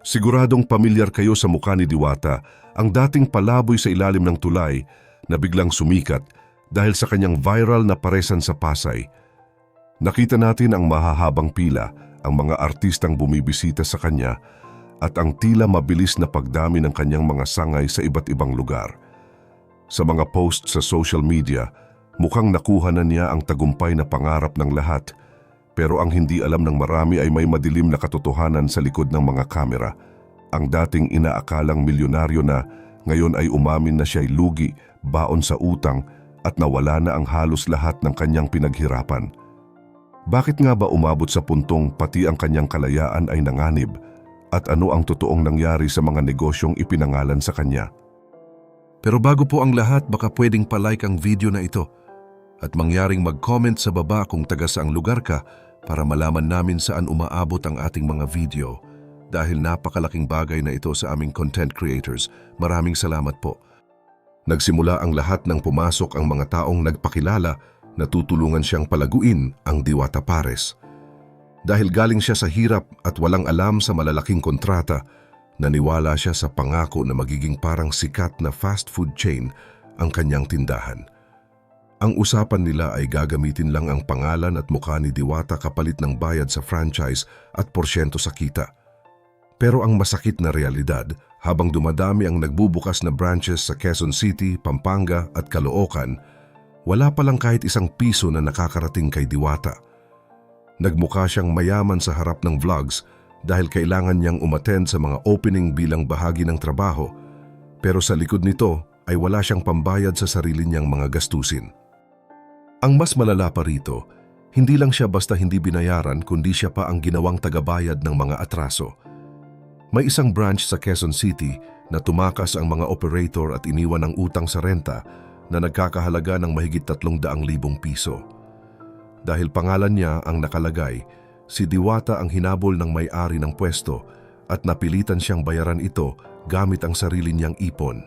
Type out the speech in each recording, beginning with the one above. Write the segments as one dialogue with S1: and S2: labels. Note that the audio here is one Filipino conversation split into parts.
S1: Siguradong pamilyar kayo sa mukha ni Diwata, ang dating palaboy sa ilalim ng tulay na biglang sumikat dahil sa kanyang viral na paresan sa Pasay. Nakita natin ang mahahabang pila, ang mga artistang bumibisita sa kanya at ang tila mabilis na pagdami ng kanyang mga sangay sa iba't ibang lugar. Sa mga post sa social media, mukhang nakuha na niya ang tagumpay na pangarap ng lahat. Pero ang hindi alam ng marami ay may madilim na katotohanan sa likod ng mga kamera. Ang dating inaakalang milyonaryo na ngayon ay umamin na siya'y lugi, baon sa utang at nawala na ang halos lahat ng kanyang pinaghirapan. Bakit nga ba umabot sa puntong pati ang kanyang kalayaan ay nanganib? At ano ang totoong nangyari sa mga negosyong ipinangalan sa kanya? Pero bago po ang lahat, baka pwedeng palike ang video na ito at mangyaring mag-comment sa baba kung taga saang lugar ka para malaman namin saan umaabot ang ating mga video. Dahil napakalaking bagay na ito sa aming content creators, maraming salamat po. Nagsimula ang lahat ng pumasok ang mga taong nagpakilala na tutulungan siyang palaguin ang Diwata Pares. Dahil galing siya sa hirap at walang alam sa malalaking kontrata, naniwala siya sa pangako na magiging parang sikat na fast food chain ang kanyang tindahan. Ang usapan nila ay gagamitin lang ang pangalan at mukha ni Diwata kapalit ng bayad sa franchise at porsyento sa kita. Pero ang masakit na realidad, habang dumadami ang nagbubukas na branches sa Quezon City, Pampanga at Caloocan, wala palang kahit isang piso na nakakarating kay Diwata. Nagmukha siyang mayaman sa harap ng vlogs dahil kailangan niyang umattend sa mga opening bilang bahagi ng trabaho, pero sa likod nito ay wala siyang pambayad sa sarili niyang mga gastusin. Ang mas malala pa rito, hindi lang siya basta hindi binayaran kundi siya pa ang ginawang tagabayad ng mga atraso. May isang branch sa Quezon City na tumakas ang mga operator at iniwan ng utang sa renta na nagkakahalaga ng mahigit 300,000 piso. Dahil pangalan niya ang nakalagay, si Diwata ang hinabol ng may-ari ng pwesto at napilitan siyang bayaran ito gamit ang sarili niyang ipon.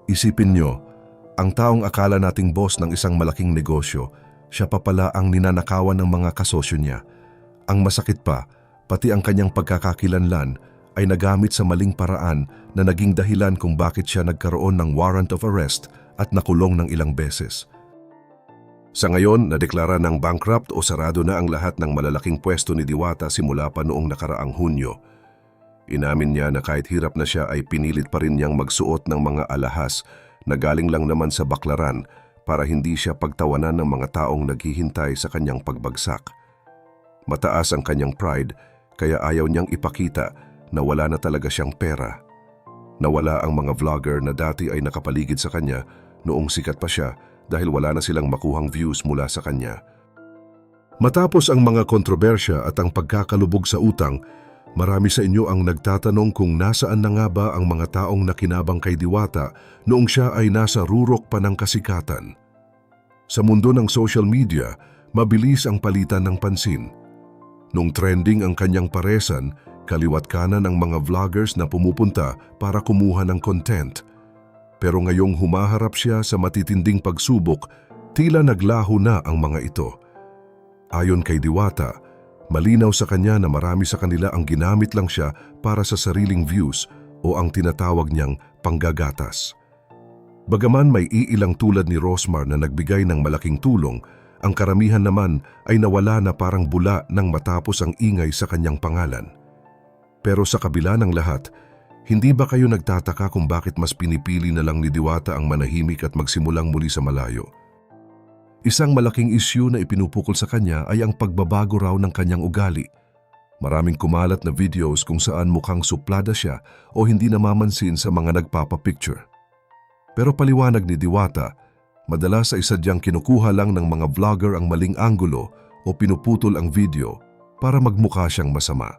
S1: Isipin niyo, ang taong akala nating boss ng isang malaking negosyo, siya pa pala ang ninanakawan ng mga kasosyo niya. Ang masakit pa, pati ang kanyang pagkakakilanlan ay nagamit sa maling paraan na naging dahilan kung bakit siya nagkaroon ng warrant of arrest at nakulong ng ilang beses. Sa ngayon, nadeklara ng bankrupt o sarado na ang lahat ng malalaking pwesto ni Diwata simula pa noong nakaraang Hunyo. Inamin niya na kahit hirap na siya ay pinilit pa rin niyang magsuot ng mga alahas na galing lang naman sa baklaran para hindi siya pagtawanan ng mga taong naghihintay sa kanyang pagbagsak. Mataas ang kanyang pride kaya ayaw niyang ipakita na wala na talaga siyang pera. Nawala ang mga vlogger na dati ay nakapaligid sa kanya noong sikat pa siya dahil wala na silang makuhang views mula sa kanya. Matapos ang mga kontrobersya at ang pagkakalubog sa utang, marami sa inyo ang nagtatanong kung nasaan na nga ba ang mga taong nakinabang kay Diwata noong siya ay nasa rurok pa ng kasikatan. Sa mundo ng social media, mabilis ang palitan ng pansin. Nung trending ang kanyang paresan, kaliwat kanan ang mga vloggers na pumupunta para kumuha ng content. Pero ngayong humaharap siya sa matitinding pagsubok, tila naglaho na ang mga ito. Ayon kay Diwata, malinaw sa kanya na marami sa kanila ang ginamit lang siya para sa sariling views o ang tinatawag niyang panggagatas. Bagaman may iilang tulad ni Rosmar na nagbigay ng malaking tulong, ang karamihan naman ay nawala na parang bula nang matapos ang ingay sa kanyang pangalan. Pero sa kabila ng lahat, hindi ba kayo nagtataka kung bakit mas pinipili na lang ni Diwata ang manahimik at magsimulang muli sa malayo? Isang malaking issue na ipinupukol sa kanya ay ang pagbabago raw ng kanyang ugali. Maraming kumalat na videos kung saan mukhang suplada siya o hindi namamansin sa mga nagpapapicture. Pero paliwanag ni Diwata, madalas ay sadyang kinukuha lang ng mga vlogger ang maling anggulo o pinuputol ang video para magmukha siyang masama.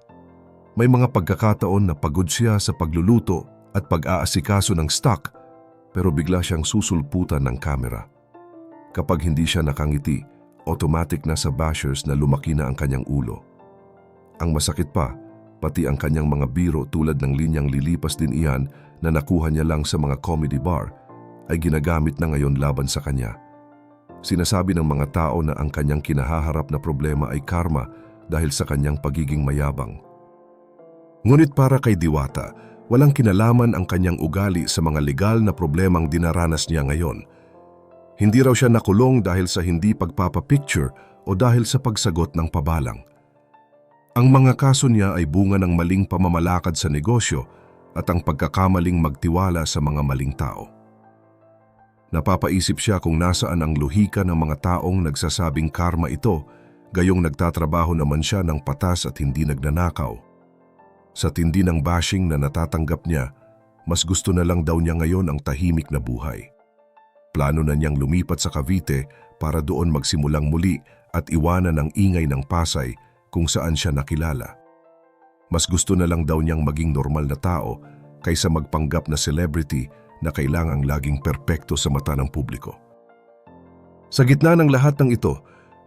S1: May mga pagkakataon na pagod siya sa pagluluto at pag-aasikaso ng stock pero bigla siyang susulputan ng kamera. Kapag hindi siya nakangiti, automatic na sa bashers na lumaki na ang kanyang ulo. Ang masakit pa, pati ang kanyang mga biro tulad ng linyang lilipas din iyan na nakuha niya lang sa mga comedy bar ay ginagamit na ngayon laban sa kanya. Sinasabi ng mga tao na ang kanyang kinahaharap na problema ay karma dahil sa kanyang pagiging mayabang. Ngunit para kay Diwata, walang kinalaman ang kanyang ugali sa mga legal na problemang dinaranas niya ngayon. Hindi raw siya nakulong dahil sa hindi pagpapapicture o dahil sa pagsagot ng pabalang. Ang mga kaso niya ay bunga ng maling pamamalakad sa negosyo at ang pagkakamaling magtiwala sa mga maling tao. Napapaisip siya kung nasaan ang luhika ng mga taong nagsasabing karma ito, gayong nagtatrabaho naman siya ng patas at hindi nagnanakaw. Sa tindi ng bashing na natatanggap niya, mas gusto na lang daw niya ngayon ang tahimik na buhay. Plano na niyang lumipat sa Cavite para doon magsimulang muli at iwanan ang ingay ng Pasay kung saan siya nakilala. Mas gusto na lang daw niyang maging normal na tao kaysa magpanggap na celebrity na kailangang laging perpekto sa mata ng publiko. Sa gitna ng lahat ng ito,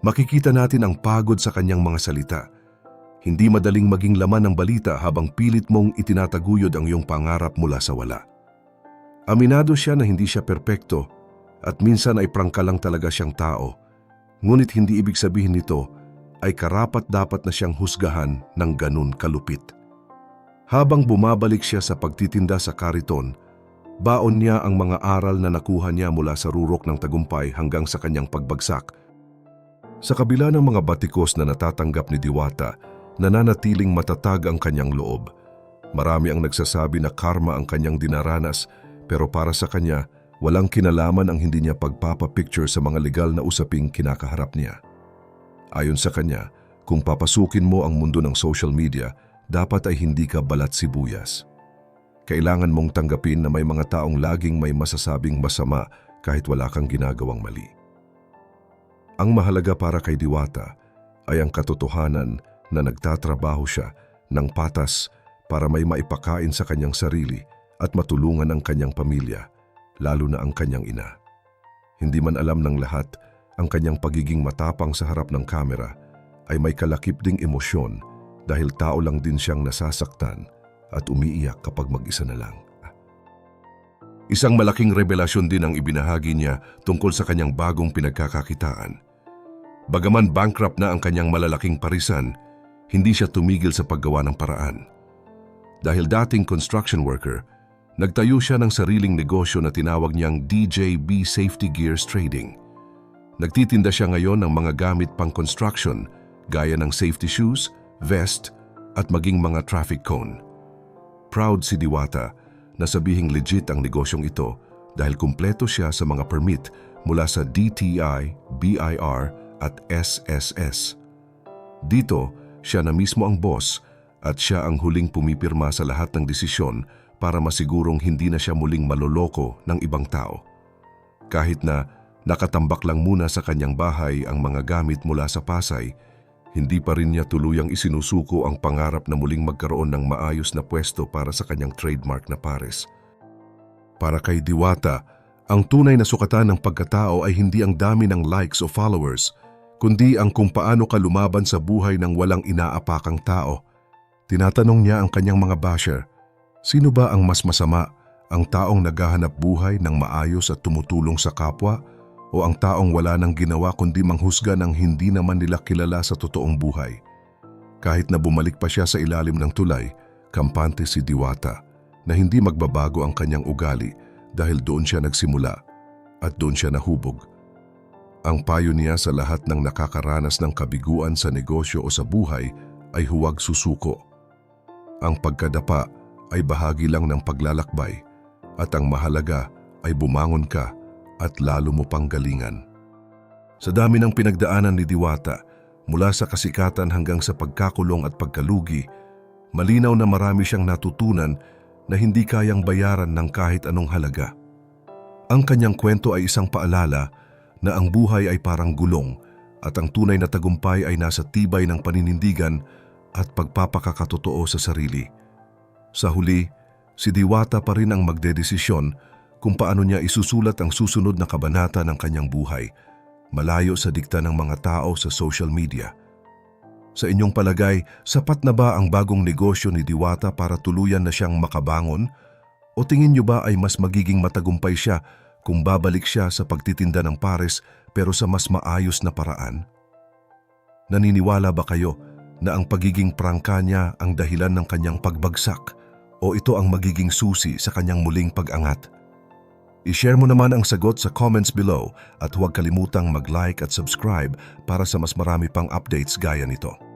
S1: makikita natin ang pagod sa kanyang mga salita. Hindi madaling maging laman ng balita habang pilit mong itinataguyod ang iyong pangarap mula sa wala. Aminado siya na hindi siya perpekto at minsan ay prangka lang talaga siyang tao. Ngunit hindi ibig sabihin nito ay karapat-dapat na siyang husgahan ng ganun kalupit. Habang bumabalik siya sa pagtitinda sa kariton, baon niya ang mga aral na nakuha niya mula sa rurok ng tagumpay hanggang sa kanyang pagbagsak. Sa kabila ng mga batikos na natatanggap ni Diwata, nananatiling matatag ang kanyang loob. Marami ang nagsasabi na karma ang kanyang dinaranas, pero para sa kanya, walang kinalaman ang hindi niya pagpapapicture sa mga legal na usaping kinakaharap niya. Ayon sa kanya, kung papasukin mo ang mundo ng social media, dapat ay hindi ka balat sibuyas. Kailangan mong tanggapin na may mga taong laging may masasabing masama kahit wala kang ginagawang mali. Ang mahalaga para kay Diwata ay ang katotohanan na nagtatrabaho siya ng patas para may maipakain sa kanyang sarili at matulungan ang kanyang pamilya, lalo na ang kanyang ina. Hindi man alam ng lahat, ang kanyang pagiging matapang sa harap ng kamera ay may kalakip ding emosyon dahil tao lang din siyang nasasaktan at umiiyak kapag mag-isa na lang. Isang malaking revelasyon din ang ibinahagi niya tungkol sa kanyang bagong pinagkakakitaan. Bagaman bankrupt na ang kanyang malalaking parisan, hindi siya tumigil sa paggawa ng paraan. Dahil dating construction worker, nagtayo siya ng sariling negosyo na tinawag niyang DJB Safety Gears Trading. Nagtitinda siya ngayon ng mga gamit pang construction gaya ng safety shoes, vest at maging mga traffic cone. Proud si Diwata na sabihing legit ang negosyong ito dahil kumpleto siya sa mga permit mula sa DTI, BIR at SSS. Dito, siya na mismo ang boss at siya ang huling pumipirma sa lahat ng desisyon para masigurong hindi na siya muling maloloko ng ibang tao. Kahit na nakatambak lang muna sa kanyang bahay ang mga gamit mula sa Pasay, hindi pa rin niya tuluyang isinusuko ang pangarap na muling magkaroon ng maayos na pwesto para sa kanyang trademark na pares. Para kay Diwata, ang tunay na sukatan ng pagkatao ay hindi ang dami ng likes o followers, kundi ang kung paano ka lumaban sa buhay ng walang inaapakang tao. Tinatanong niya ang kanyang mga basher, sino ba ang mas masama, ang taong naghahanap buhay ng maayos at tumutulong sa kapwa o ang taong wala nang ginawa kundi manghusga ng hindi naman nila kilala sa totoong buhay? Kahit na bumalik pa siya sa ilalim ng tulay, kampante si Diwata na hindi magbabago ang kanyang ugali dahil doon siya nagsimula at doon siya nahubog. Ang payo niya sa lahat ng nakakaranas ng kabiguan sa negosyo o sa buhay ay huwag susuko. Ang pagkadapa ay bahagi lang ng paglalakbay at ang mahalaga ay bumangon ka at lalo mo pang galingan. Sa dami ng pinagdaanan ni Diwata, mula sa kasikatan hanggang sa pagkakulong at pagkalugi, malinaw na marami siyang natutunan na hindi kayang bayaran ng kahit anong halaga. Ang kanyang kwento ay isang paalala na ang buhay ay parang gulong at ang tunay na tagumpay ay nasa tibay ng paninindigan at pagpapakakatotoo sa sarili. Sa huli, si Diwata pa rin ang magdedesisyon kung paano niya isusulat ang susunod na kabanata ng kanyang buhay, malayo sa dikta ng mga tao sa social media. Sa inyong palagay, sapat na ba ang bagong negosyo ni Diwata para tuluyan na siyang makabangon? O tingin niyo ba ay mas magiging matagumpay siya kung babalik siya sa pagtitinda ng pares pero sa mas maayos na paraan? Naniniwala ba kayo na ang pagiging prangka niya ang dahilan ng kanyang pagbagsak o ito ang magiging susi sa kanyang muling pag-angat? I-share mo naman ang sagot sa comments below at huwag kalimutang mag-like at subscribe para sa mas marami pang updates gaya nito.